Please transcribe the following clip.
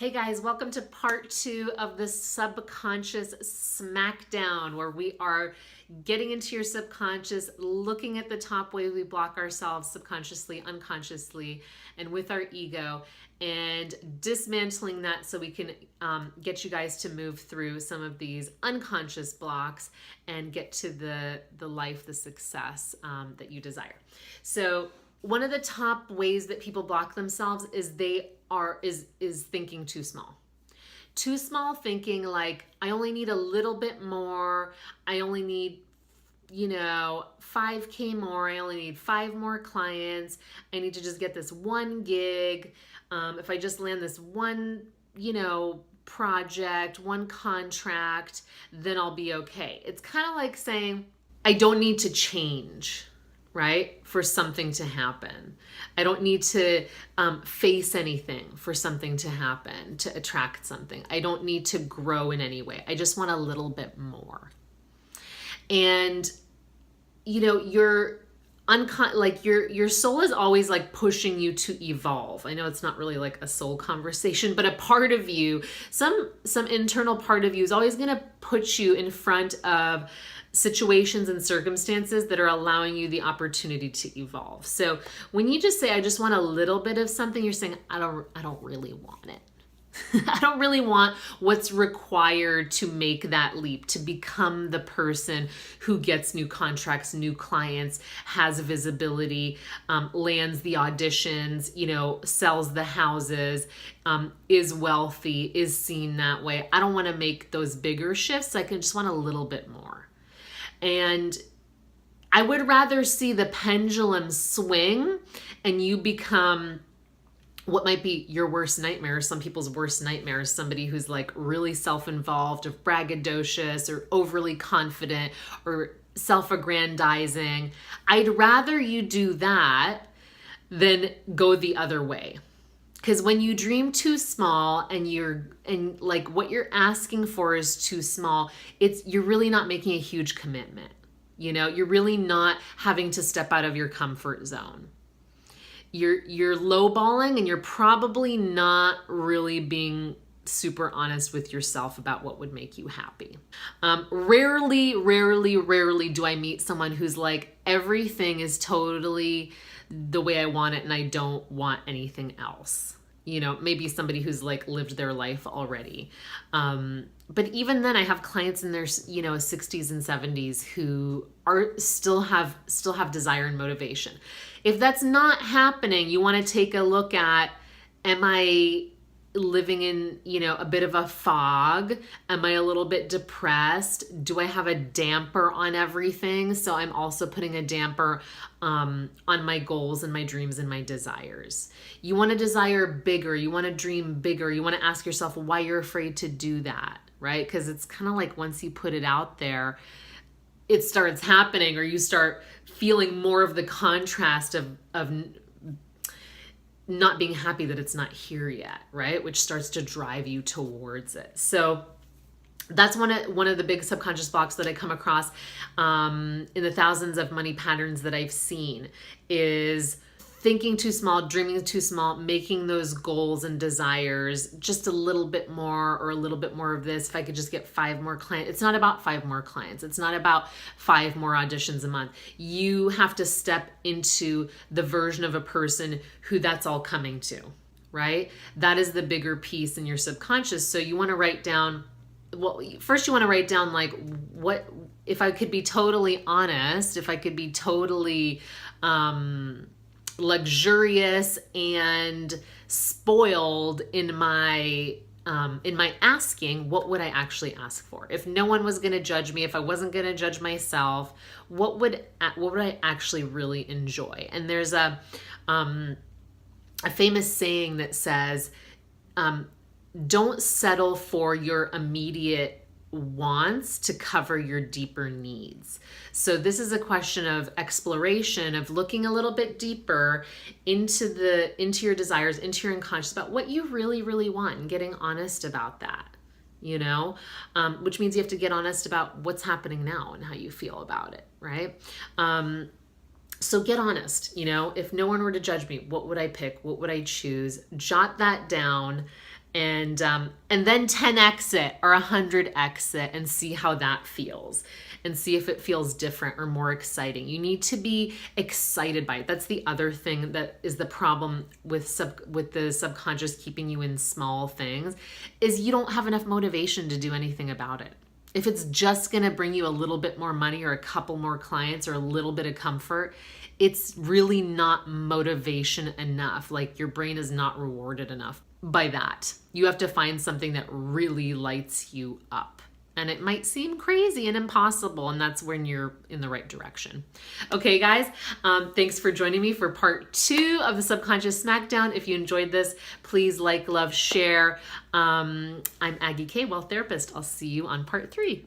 Hey guys, welcome to part 2 of the subconscious Smackdown, where we are getting into your subconscious, looking at the top way we block ourselves subconsciously, unconsciously, and with our ego, and dismantling that so we can get you guys to move through some of these unconscious blocks and get to the life, the success that you desire. So one of the top ways that people block themselves is thinking too small. Too small thinking, like, I only need a little bit more. I only need 5K more. I only need 5 more clients. I need to just get this one gig. If I just land this one, project, one contract, then I'll be okay. It's kind of like saying, I don't need to change, right? For something to happen. I don't need to face anything for something to happen, to attract something. I don't need to grow in any way. I just want a little bit more. And, your soul is always like pushing you to evolve. I know it's not really like a soul conversation, but a part of you, some internal part of you is always going to put you in front of situations and circumstances that are allowing you the opportunity to evolve. So when you just say, I just want a little bit of something, you're saying, I don't really want it. I don't really want what's required to make that leap, to become the person who gets new contracts, new clients, has visibility, lands the auditions, sells the houses, is wealthy, is seen that way. I don't want to make those bigger shifts. I can just want a little bit more. And I would rather see the pendulum swing and you become what might be your worst nightmare, some people's worst nightmare is somebody who's like really self-involved or braggadocious or overly confident or self-aggrandizing. I'd rather you do that than go the other way. Because when you dream too small and what you're asking for is too small, you're really not making a huge commitment. You're really not having to step out of your comfort zone. You're lowballing, and you're probably not really being super honest with yourself about what would make you happy. Rarely do I meet someone who's like, everything is totally the way I want it and I don't want anything else. Maybe somebody who's like lived their life already. But even then I have clients in their, 60s and 70s who still have desire and motivation. If that's not happening, you want to take a look at, am I living in, a bit of a fog? Am I a little bit depressed? Do I have a damper on everything? So I'm also putting a damper on my goals and my dreams and my desires. You want to desire bigger. You want to dream bigger. You want to ask yourself why you're afraid to do that, right? Because it's kind of like once you put it out there, it starts happening, or you start feeling more of the contrast of not being happy that it's not here yet, right? Which starts to drive you towards it. So that's one of the big subconscious blocks that I come across in the thousands of money patterns that I've seen is thinking too small, dreaming too small, making those goals and desires just a little bit more, or a little bit more of this. If I could just get 5 more clients. It's not about 5 more clients. It's not about 5 more auditions a month. You have to step into the version of a person who that's all coming to, right? That is the bigger piece in your subconscious. So you want to write down, first you want to write down like, what, if I could be totally honest, if I could be totally, luxurious and spoiled in my asking, what would I actually ask for? If no one was going to judge me, if I wasn't going to judge myself, what would I actually really enjoy? And there's a famous saying that says, don't settle for your immediate wants to cover your deeper needs. So this is a question of exploration, of looking a little bit deeper into your desires, into your unconscious, about what you really, really want, and getting honest about that, which means you have to get honest about what's happening now and how you feel about it, right? So get honest, if no one were to judge me, what would I pick? What would I choose? Jot that down and then 10x it or 100x it and see how that feels, and see if it feels different or more exciting. You need to be excited by it. That's the other thing that is the problem with the subconscious keeping you in small things, is you don't have enough motivation to do anything about it. If it's just going to bring you a little bit more money or a couple more clients or a little bit of comfort, it's really not motivation enough. Like, your brain is not rewarded enough by that. You have to find something that really lights you up. And it might seem crazy and impossible, and that's when you're in the right direction. Okay, guys, thanks for joining me for part 2 of the Subconscious Smackdown. If you enjoyed this, please like, love, share. I'm Aggie K, Wealth Therapist. I'll see you on part 3.